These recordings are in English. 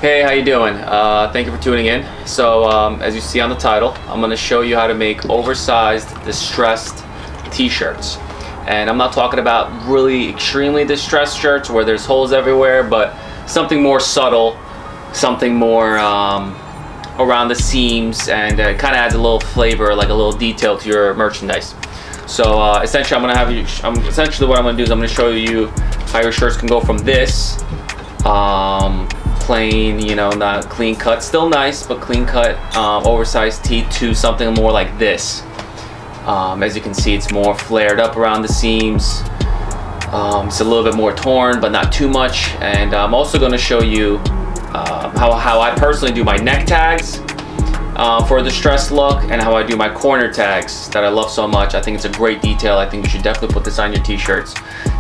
Hey, how you doing? Thank you for tuning in. So, as you see on the title, I'm going to show you how to make oversized, distressed t-shirts. And I'm not talking about really extremely distressed shirts where there's holes everywhere, but something more subtle, something more around the seams, and it kind of adds a little flavor, like a little detail to your merchandise. So essentially, essentially what I'm going to do is I'm going to show you how your shirts can go from this plain, not clean cut, still nice, but clean cut oversized tee to something more like this. As you can see, it's more flared up around the seams. It's a little bit more torn, but not too much. And I'm also going to show you how I personally do my neck tags for a distressed look, and how I do my corner tags that I love so much. I think it's a great detail. I think you should definitely put this on your t-shirts.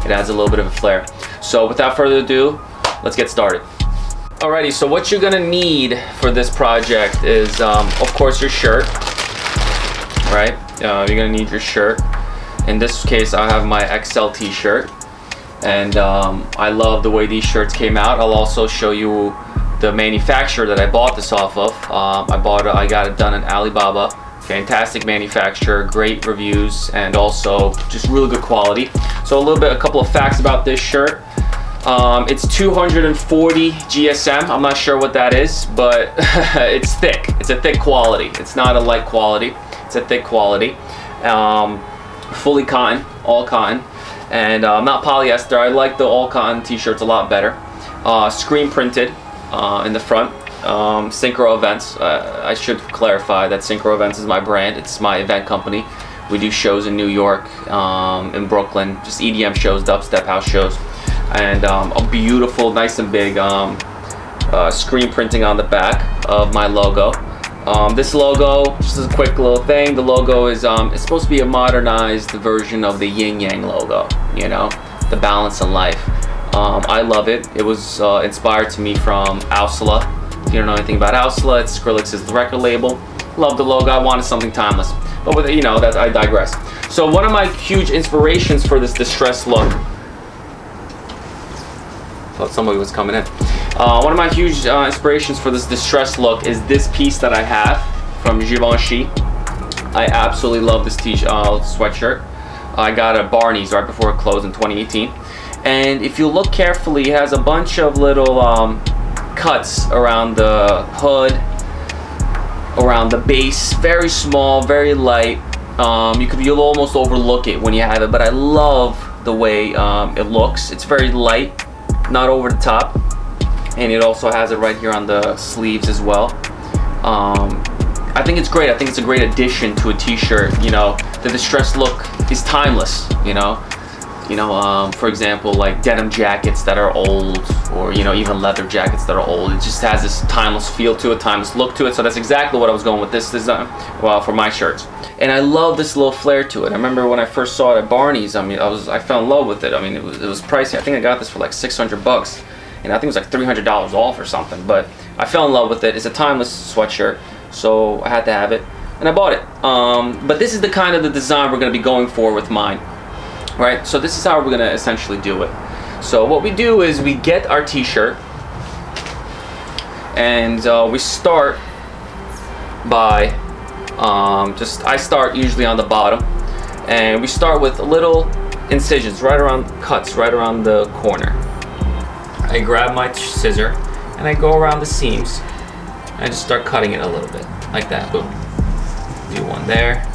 It adds a little bit of a flair. So without further ado, let's get started. Alrighty, so what you're gonna need for this project is, of course, your shirt, right? You're gonna need your shirt. In this case, I have my XL t-shirt, and I love the way these shirts came out. I'll also show you the manufacturer that I bought this off of. I got it done in Alibaba. Fantastic manufacturer, great reviews, and also just really good quality. So a couple of facts about this shirt. It's 240 GSM. I'm not sure what that is, but it's thick. It's a thick quality. It's not a light quality. It's a thick quality. Fully cotton, all cotton, and not polyester. I like the all cotton t-shirts a lot better. Screen printed in the front. Synchro Events. I should clarify that Synchro Events is my brand. It's my event company. We do shows in New York, in Brooklyn, just EDM shows, dubstep house shows. And a beautiful, nice and big screen printing on the back of my logo. This logo, just as a quick little thing, the logo is it's supposed to be a modernized version of the yin yang logo, the balance in life. I love it. It was inspired to me from Ausla. If you don't know anything about Ausla, it's Skrillex's record label. Love the logo. I wanted something timeless. But with that, I digress. So one of my huge inspirations for this distressed look, thought somebody was coming in. One of my huge inspirations for this distressed look is this piece that I have from Givenchy. I absolutely love this sweatshirt. I got at Barney's right before it closed in 2018. And if you look carefully, it has a bunch of little cuts around the hood, around the base. Very small, very light. You'll almost overlook it when you have it, but I love the way it looks. It's very light, not over the top, and it also has it right here on the sleeves as well. I think it's great. I think it's a great addition to a t-shirt. The distressed look is timeless. For example, like denim jackets that are old, or even leather jackets that are old. It just has this timeless feel to it, timeless look to it. So that's exactly what I was going with this design, for my shirts. And I love this little flair to it. I remember when I first saw it at Barney's. I fell in love with it. It was pricey. I think I got this for like $600, and I think it was like $300 off or something. But I fell in love with it. It's a timeless sweatshirt, so I had to have it, and I bought it. But this is the kind of the design we're going to be going for with mine. Right, so this is how we're gonna essentially do it. So what we do is we get our t-shirt, and we start by I start usually on the bottom, and we start with little incisions cuts right around the corner. I grab my scissor and I go around the seams. I just start cutting it a little bit like that. Boom. Do one there.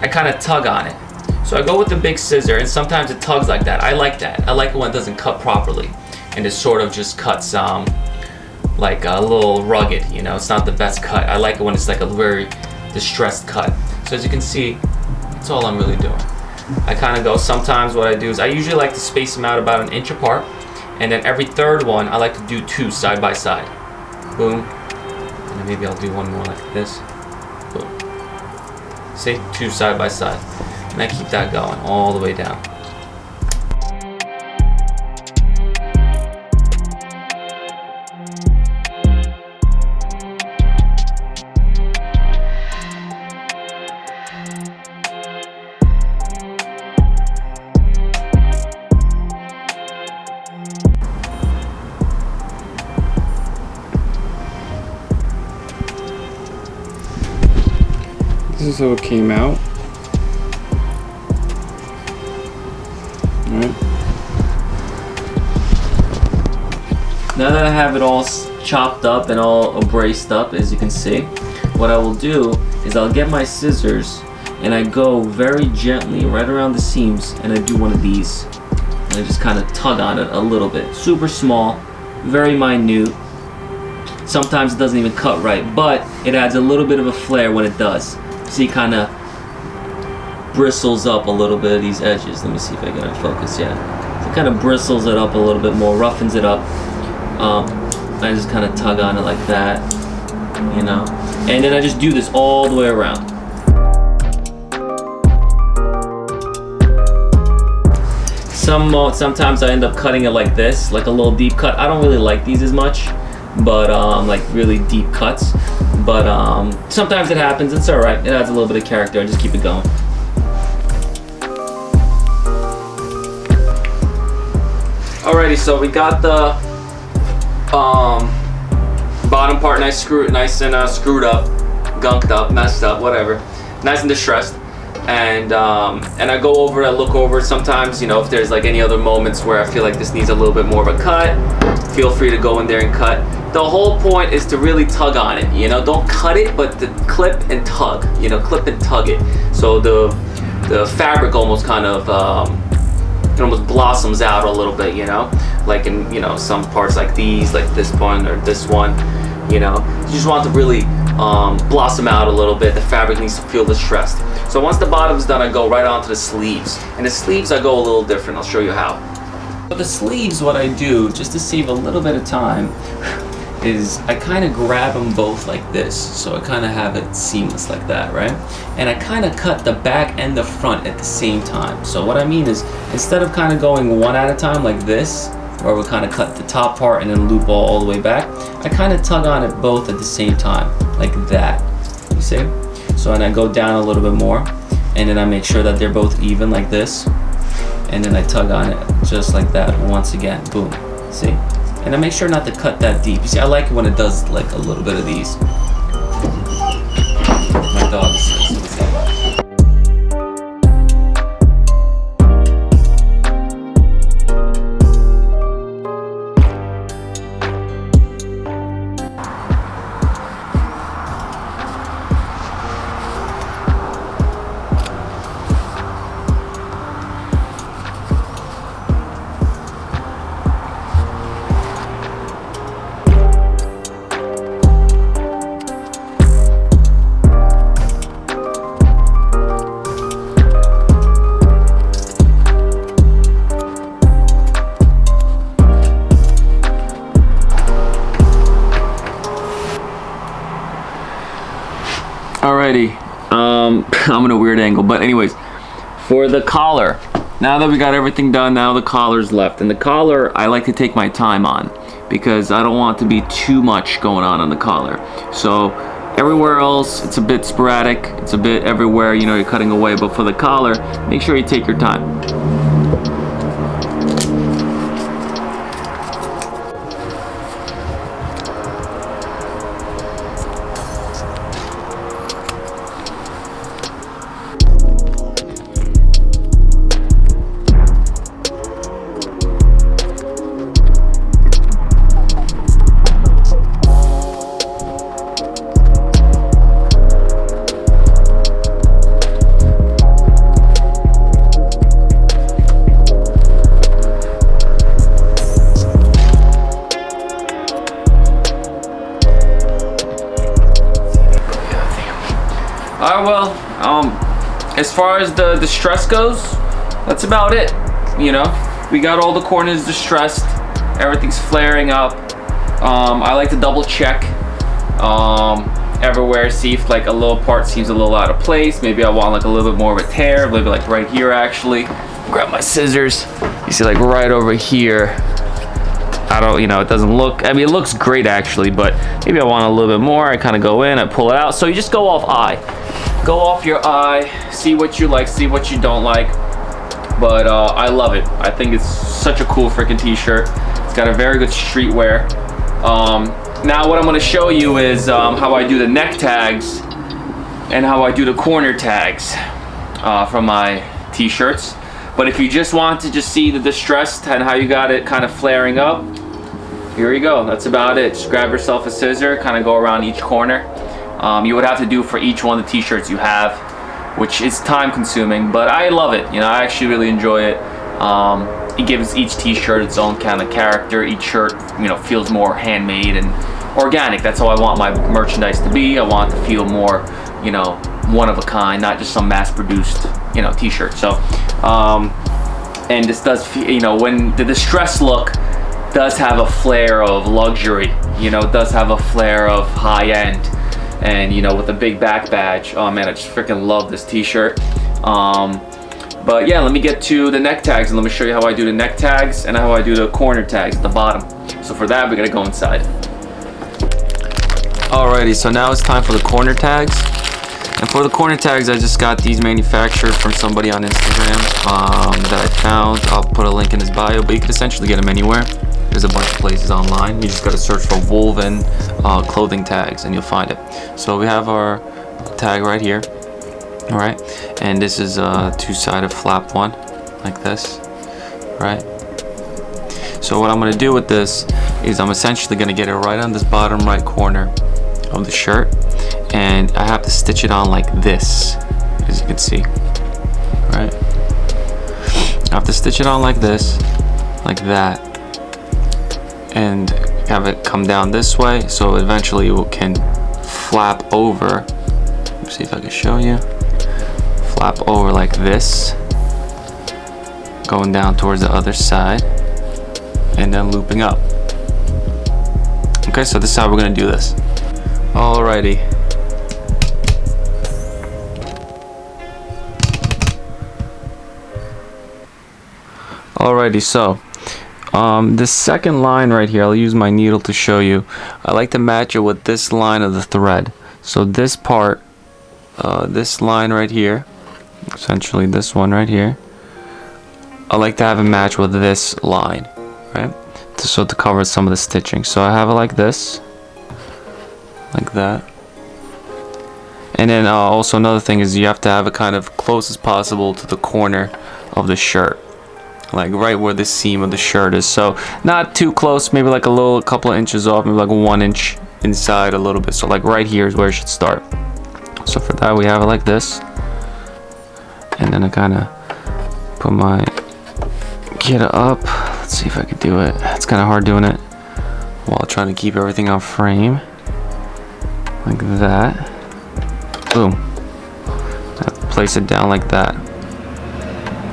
I kind of tug on it. So I go with the big scissor, and sometimes it tugs like that. I like that. I like it when it doesn't cut properly, and it sort of just cuts like a little rugged. It's not the best cut. I like it when it's like a very distressed cut. So as you can see, that's all I'm really doing. I kind of go. Sometimes what I do is I usually like to space them out about 1 inch apart, and then every third one I like to do 2 side by side. Boom, and then maybe I'll do one more like this. Boom. See, 2 side by side. And I keep that going all the way down. This is how it came out. Alright. Now that I have it all chopped up and all braced up, as you can see, what I will do is I'll get my scissors and I go very gently right around the seams and I do one of these. And I just kind of tug on it a little bit. Super small, very minute. Sometimes it doesn't even cut right, but it adds a little bit of a flair when it does. See, it kind of bristles up a little bit of these edges. Let me see if I get it focused. Yeah, so it kind of bristles it up a little bit more, roughens it up. I just kind of tug on it like that, you know, and then I just do this all the way around. Sometimes I end up cutting it like this, like a little deep cut. I don't really like these as much, but like really deep cuts. But sometimes it happens. It's all right. It adds a little bit of character. I just keep it going. Alrighty, so we got the bottom part nice and screwed up, gunked up, messed up, whatever, nice and distressed. And I go over, I look over. Sometimes, you know, if there's like any other moments where I feel like this needs a little bit more of a cut, feel free to go in there and cut. The whole point is to really tug on it, you know, don't cut it, but to clip and tug, you know, clip and tug it. So the fabric almost kind of it almost blossoms out a little bit, you know, like in, you know, some parts like these, like this one or this one, you know, you just want to really blossom out a little bit. The fabric needs to feel distressed. So once the bottom's done, I go right onto the sleeves, and the sleeves I go a little different. I'll show you how. For the sleeves, what I do, just to save a little bit of time, is I kind of grab them both like this, so I kind of have it seamless like that, right? And I kind of cut the back and the front at the same time. So what I mean is, instead of kind of going one at a time like this, where we kind of cut the top part and then loop all the way back, I kind of tug on it both at the same time, like that, you see? So and I go down a little bit more, and then I make sure that they're both even like this, and then I tug on it just like that once again, boom, see? And I make sure not to cut that deep. You see, I like it when it does like a little bit of these. My dog is so Alrighty, I'm in a weird angle, but anyways, for the collar, now that we got everything done, now the collar's left. And the collar, I like to take my time on, because I don't want it to be too much going on the collar. So everywhere else, it's a bit sporadic, it's a bit everywhere, you know, you're cutting away, but for the collar, make sure you take your time. Alright, well, as far as the distress goes, that's about it. You know, we got all the corners distressed, everything's flaring up. I like to double check everywhere, see if like a little part seems a little out of place. Maybe I want like a little bit more of a tear, maybe like right here actually. Grab my scissors, you see like right over here. I don't, you know, it doesn't look, I mean, it looks great actually, but maybe I want a little bit more. I kind of go in, I pull it out. So you just go off eye. Go off your eye, see what you like, see what you don't like. But I love it. I think it's such a cool freaking t-shirt. It's got a very good streetwear. Now what I'm gonna show you is how I do the neck tags and how I do the corner tags from my t-shirts. But if you just want to just see the distress and how you got it kind of flaring up, here you go. That's about it. Just grab yourself a scissor, kind of go around each corner. You would have to do for each one of the t-shirts you have, which is time consuming, but I love it. You know, I actually really enjoy it. It gives each t-shirt its own kind of character. Each shirt, you know, feels more handmade and organic. That's how I want my merchandise to be. I want it to feel more, you know, one of a kind, not just some mass-produced, you know, t-shirt. So, and this does, you know, when the distress look does have a flair of luxury, you know, it does have a flair of high end, and you know, with the big back badge, oh man, I just freaking love this t-shirt. But yeah, let me get to the neck tags and let me show you how I do the neck tags and how I do the corner tags at the bottom. So for that, we gotta go inside. Alrighty, so now it's time for the corner tags. And for the corner tags, I just got these manufactured from somebody on Instagram that I found. I'll put a link in his bio, but you can essentially get them anywhere. There's a bunch of places online. You just gotta search for woven clothing tags and you'll find it. So we have our tag right here. All right, and this is a two-sided flap one, like this, right? So what I'm gonna do with this is I'm essentially gonna get it right on this bottom right corner of the shirt, and I have to stitch it on like this, as you can see, right? I have to stitch it on like this, like that, and have it come down this way, so eventually it can flap over. Let me see if I can show you. Flap over like this, going down towards the other side, and then looping up. Okay, so this is how we're gonna do this. Alrighty. Alrighty, so this second line right here, I'll use my needle to show you. I like to match it with this line of the thread. So this part, this line right here, essentially this one right here, I like to have it match with this line, right? So to cover some of the stitching. So I have it like this, like that. And then also another thing is you have to have it kind of close as possible to the corner of the shirt, like right where the seam of the shirt is. So not too close, maybe like a couple of inches off, maybe like 1 inch inside a little bit. So like right here is where it should start. So for that we have it like this. And then I kind of put my kit up. Let's see if I can do it. It's kind of hard doing it while trying to keep everything on frame. Like that. Boom. I have to place it down like that.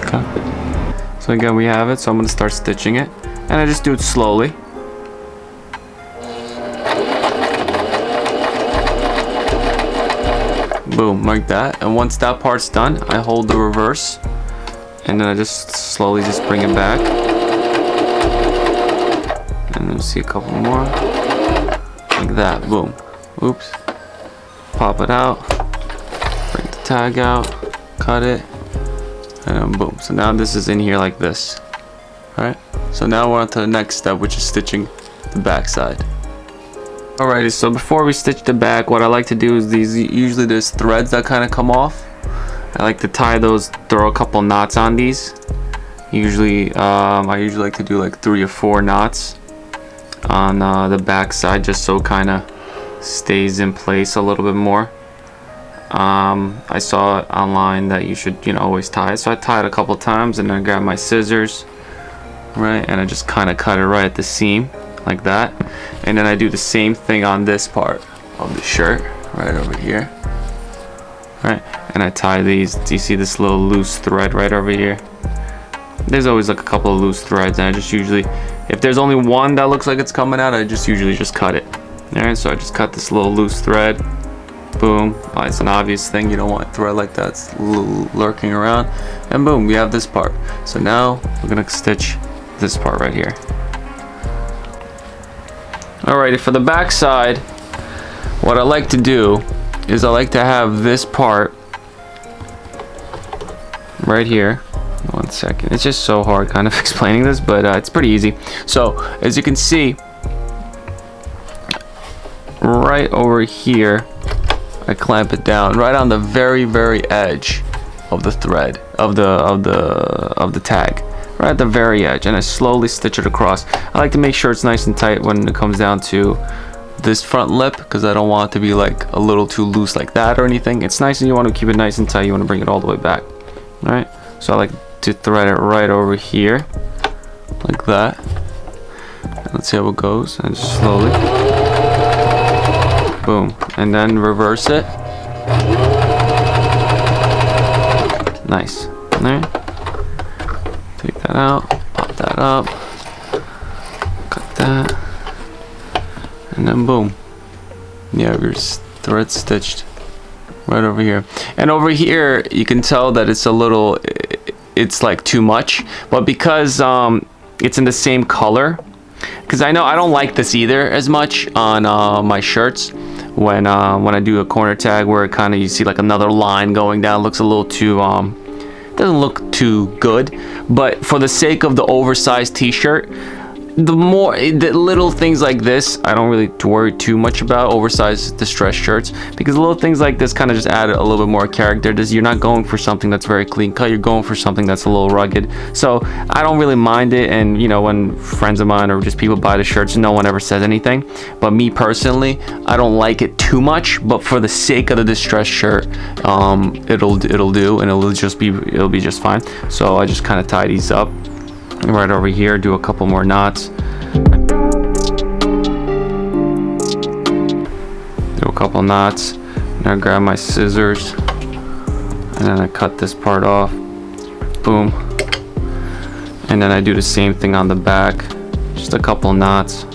Okay. So again, we have it. So I'm going to start stitching it. And I just do it slowly. Boom, like that. And once that part's done, I hold the reverse, and then I just slowly just bring it back. And then see a couple more. Like that, boom. Oops. Pop it out. Bring the tag out. Cut it. And then boom. So now this is in here like this. Alright? So now we're on to the next step, which is stitching the back side. Alrighty, so before we stitch the back, what I like to do is usually there's threads that kind of come off. I like to tie those, throw a couple knots on these. Usually, I usually like to do like 3 or 4 knots on the back side, just so it kind of stays in place a little bit more. I saw it online that you should, you know, always tie it. So I tie it a couple times and then I grab my scissors, right, and I just kind of cut it right at the seam. Like that, and then I do the same thing on this part of the shirt right over here, right, and I tie these. Do you see this little loose thread right over here? There's always like a couple of loose threads, and I just usually, if there's only one that looks like it's coming out, I just usually just cut it. Alright, so I just cut this little loose thread. Boom. Oh, it's an obvious thing, you don't want a thread like that, it's lurking around, and boom, we have this part. So now we're gonna stitch this part right here. Alrighty, for the back side, what I like to do is I like to have this part right here. 1 second. It's just so hard kind of explaining this, but it's pretty easy. So as you can see, right over here, I clamp it down right on the very edge of the thread of the tag, right at the very edge, and I slowly stitch it across. I like to make sure it's nice and tight when it comes down to this front lip, because I don't want it to be like a little too loose like that or anything. It's nice, and you want to keep it nice and tight. You want to bring it all the way back. All right, so I like to thread it right over here like that. Let's see how it goes, and just slowly, boom, and then reverse it. Nice. All right, take that out, pop that up, cut that, and then boom, you have your thread stitched right over here. And over here you can tell that it's a little, it's like too much, but because it's in the same color, because I know I don't like this either as much on my shirts when I do a corner tag where it kind of, you see like another line going down. It looks a little too doesn't look too good. But for the sake of the oversized t-shirt, the little things like this, I don't really worry too much about oversized distressed shirts, because little things like this kind of just add a little bit more character. You're not going for something that's very clean cut, you're going for something that's a little rugged. So I don't really mind it, and you know, when friends of mine or just people buy the shirts, no one ever says anything. But me personally, I don't like it too much, but for the sake of the distressed shirt, it'll do, and it'll be just fine. So I just kind of tie these up right over here, do a couple more knots, do a couple knots, and I grab my scissors and then I cut this part off, boom, and then I do the same thing on the back, just a couple knots,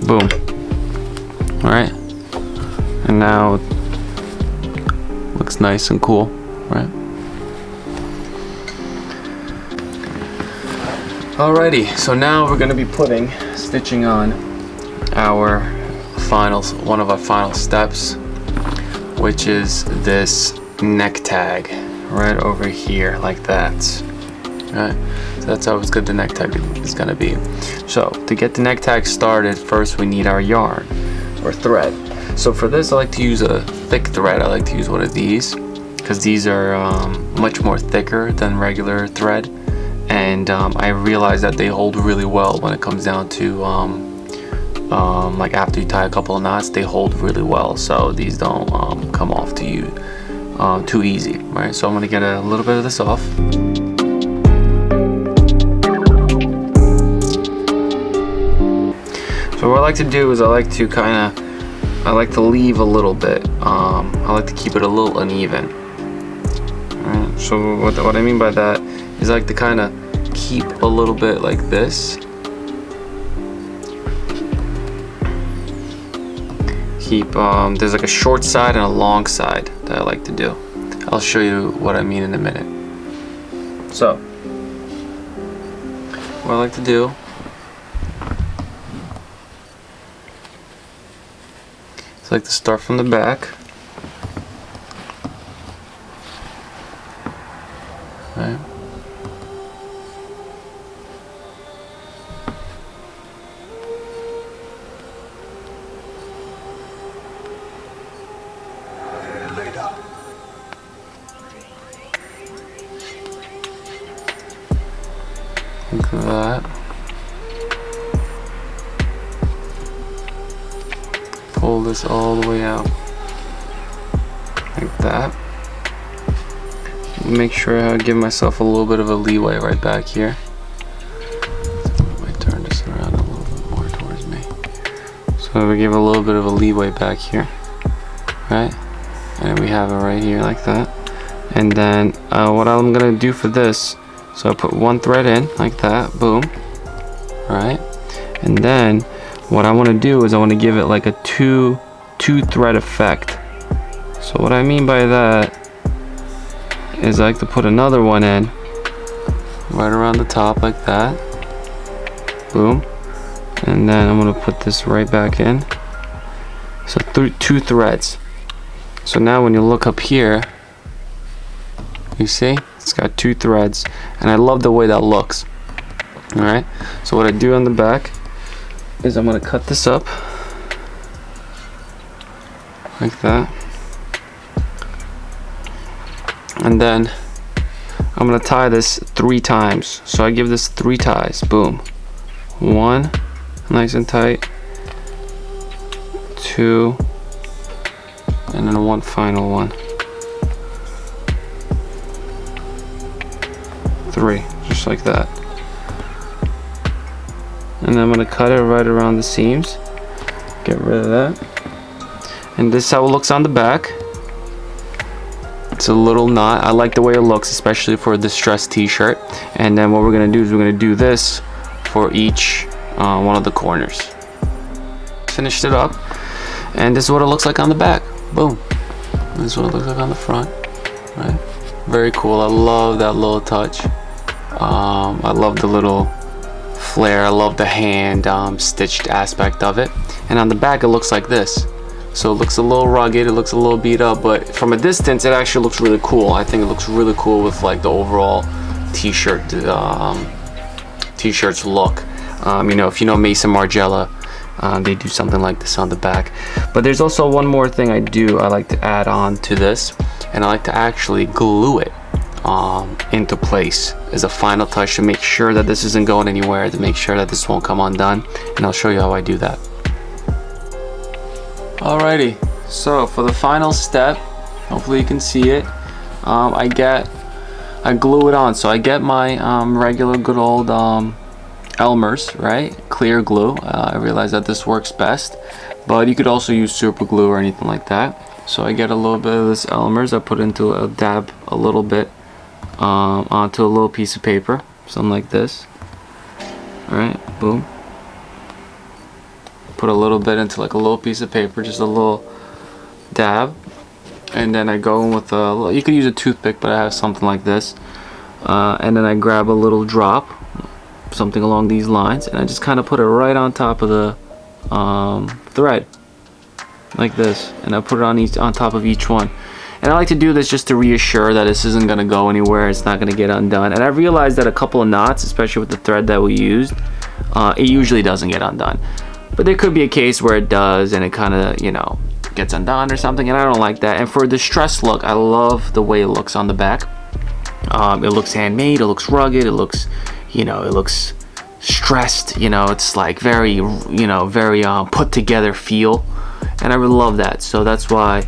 boom. All right, and now it looks nice and cool, right? Alrighty, so now we're going to be stitching on our one of our final steps, which is this neck tag right over here, like that. Right, so that's how good the neck tag is going to be. So to get the neck tag started, first we need our yarn or thread. So for this, I like to use a thick thread. I like to use one of these because these are much more thicker than regular thread, and I realize that they hold really well when it comes down to like after you tie a couple of knots, they hold really well. So these don't come off to you too easy, right? So I'm gonna get a little bit of this off. So what I like to do is I like to leave a little bit. I like to keep it a little uneven. Right, so what I mean by that is I like to kind of keep a little bit like this. There's like a short side and a long side that I like to do. I'll show you what I mean in a minute. So what I like to do is I like to start from the back. Right. Like that. Pull this all the way out. Like that. Make sure I give myself a little bit of a leeway right back here. I might turn this around a little bit more towards me. So we give a little bit of a leeway back here. Right? And we have it right here like that. And then what I'm gonna do for this, so I put one thread in like that, boom, right? And then what I want to do is I want to give it like a two thread effect. So what I mean by that is I like to put another one in right around the top like that, boom, and then I'm going to put this right back in. So two threads. So now when you look up here, you see it's got two threads, and I love the way that looks. All right, so what I do on the back is I'm gonna cut this up like that, and then I'm gonna tie this 3 times. So I give this 3 ties. Boom. 1, nice and tight. 2, and then 1 final one. 3, just like that. And then I'm gonna cut it right around the seams. Get rid of that. And this is how it looks on the back. It's a little knot. I like the way it looks, especially for a distressed t-shirt. And then what we're gonna do is we're gonna do this for each one of the corners. Finished it up, and this is what it looks like on the back. Boom. This is what it looks like on the front. Right? Very cool. I love that little touch. I love the little flare. I love the hand stitched aspect of it. And on the back, it looks like this. So it looks a little rugged, it looks a little beat up, but from a distance it actually looks really cool. I think it looks really cool with like the overall t-shirt t-shirts look. You know, if you know Mason Margiela, they do something like this on the back. But there's also one more thing I like to add on to this, and I like to actually glue it into place as a final touch to make sure that this isn't going anywhere, to make sure that this won't come undone, and I'll show you how I do that. Alrighty, so for the final step, hopefully you can see it, I glue it on. So I get my regular good old Elmer's, right, clear glue. I realize that this works best, but you could also use super glue or anything like that. So I get a little bit of this Elmer's, I put into a dab a little bit onto a little piece of paper, something like this. Alright, boom. Put a little bit into like a little piece of paper, just a little dab, and then I go in with a, you could use a toothpick, but I have something like this, and then I grab a little drop, something along these lines, and I just kind of put it right on top of the thread, like this, and I put it on top of each one. And I like to do this just to reassure that this isn't going to go anywhere, it's not going to get undone. And I realized that a couple of knots, especially with the thread that we used, it usually doesn't get undone. But there could be a case where it does, and it kind of, you know, gets undone or something, and I don't like that. And for a distressed look, I love the way it looks on the back. It looks handmade, it looks rugged, it looks, you know, it looks stressed, you know, it's like very, you know, very put together feel, and I really love that. So that's why,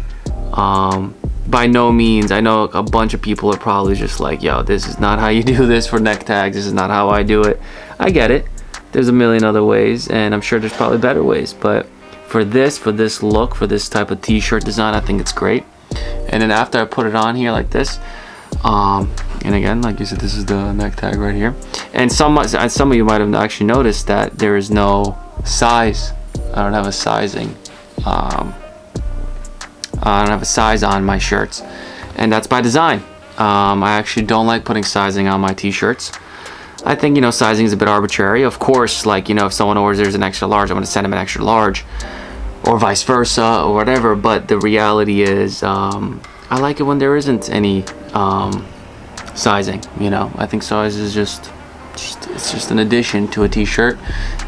by no means, I know a bunch of people are probably just like, yo, this is not how you do this for neck tags, this is not how I do it. I get it. There's a million other ways, and I'm sure there's probably better ways, but for this look, for this type of t-shirt design, I think it's great. And then after I put it on here like this, and again, like you said, this is the neck tag right here, and some of you might have actually noticed that there is no size. I don't have a sizing, I don't have a size on my shirts, and that's by design. I actually don't like putting sizing on my t-shirts. I think, you know, sizing is a bit arbitrary. Of course, like, you know, if someone orders an extra large, I'm going to send them an extra large, or vice versa, or whatever. But the reality is, I like it when there isn't any sizing, you know. I think size is it's just an addition to a t-shirt.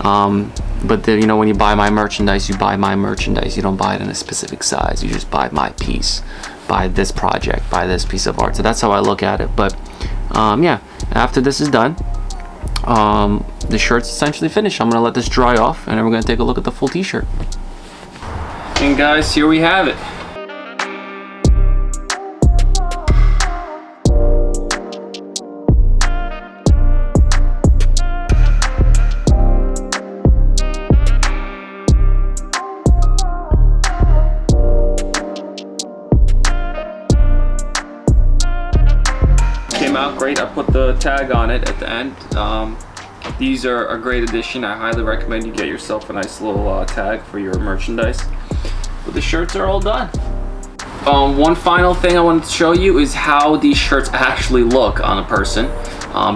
But you know, when you buy my merchandise, you buy my merchandise. You don't buy it in a specific size. You just buy my piece, buy this project, buy this piece of art. So that's how I look at it. But yeah, after this is done, the shirt's essentially finished. I'm gonna let this dry off, and then we're gonna take a look at the full t-shirt. And guys, here we have it. Came out great. I put the tag on it at the end. These are a great addition. I highly recommend you get yourself a nice little tag for your merchandise. But the shirts are all done. One final thing I wanted to show you is how these shirts actually look on a person,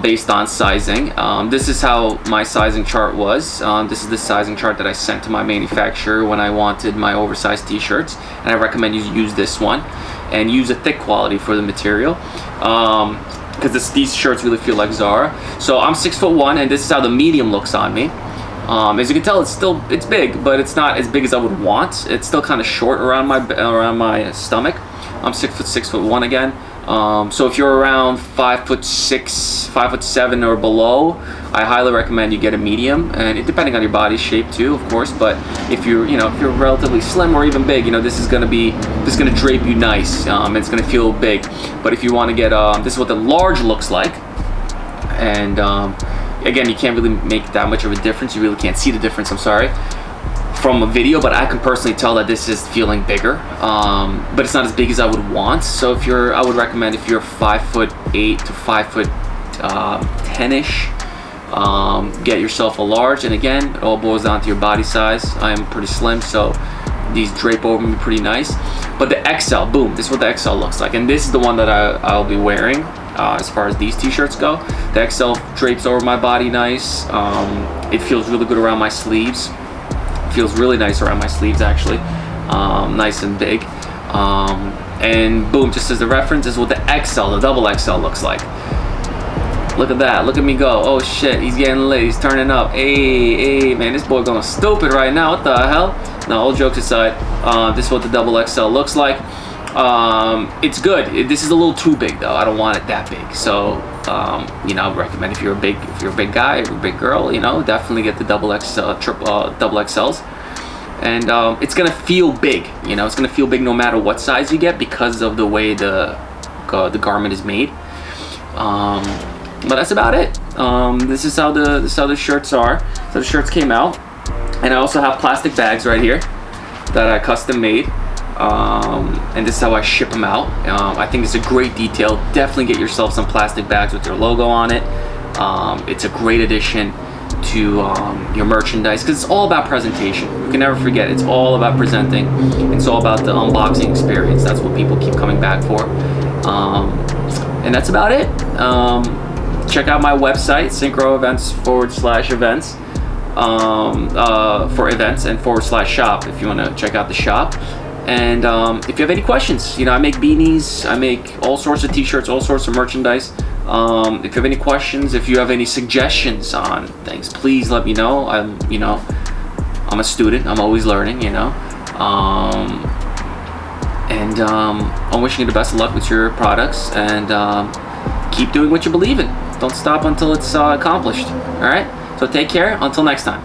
based on sizing. This is how my sizing chart was. This is the sizing chart that I sent to my manufacturer when I wanted my oversized t-shirts, and I recommend you use this one and use a thick quality for the material. because these shirts really feel like Zara. So I'm 6'1", and this is how the medium looks on me. As you can tell, it's big, but it's not as big as I would want. It's still kind of short around my stomach. I'm 6'1" again. So if you're around 5'6", 5'7", or below, I highly recommend you get a medium, and depending on your body shape too, of course. But if you're relatively slim or even big, this is gonna drape you nice. It's gonna feel big. But if you want to get, this is what the large looks like, and again, you can't really make that much of a difference. You really can't see the difference, I'm sorry, from a video, but I can personally tell that this is feeling bigger, but it's not as big as I would want. So I would recommend, if you're 5'8" to 5'10"-ish, get yourself a large. And again, it all boils down to your body size. I am pretty slim, so these drape over me pretty nice. But the XL, boom, this is what the XL looks like, and this is the one that I'll be wearing. As far as these t-shirts go, the XL drapes over my body nice. It feels really good around my sleeves. It feels really nice around my sleeves, actually. Nice and big. And boom, just as a reference, this is what the XL, the double XL looks like. Look at that, look at me go. Oh shit, he's getting lit, he's turning up. Hey, man, this boy going stupid right now, what the hell? No, all jokes aside, this is what the double XL looks like. It's good. This is a little too big though. I don't want it that big. So, I would recommend, if you're a big guy or a big girl, definitely get the double XLs. And it's gonna feel big. It's gonna feel big no matter what size you get, because of the way the garment is made. But that's about it. This is how the shirts are. So the shirts came out, and I also have plastic bags right here that I custom made. And this is how I ship them out. I think it's a great detail. Definitely get yourself some plastic bags with your logo on it. It's a great addition to your merchandise, because it's all about presentation. You can never forget, it's all about presenting. It's all about the unboxing experience. That's what people keep coming back for. And that's about it. Check out my website, synchroevents/events, for events, and /shop if you want to check out the shop. And if you have any questions, I make beanies, I make all sorts of t-shirts, all sorts of merchandise. If you have any questions, if you have any suggestions on things, please let me know. I'm a student, I'm always learning, I'm wishing you the best of luck with your products, and keep doing what you believe in. Don't stop until it's accomplished. All right, so take care, until next time.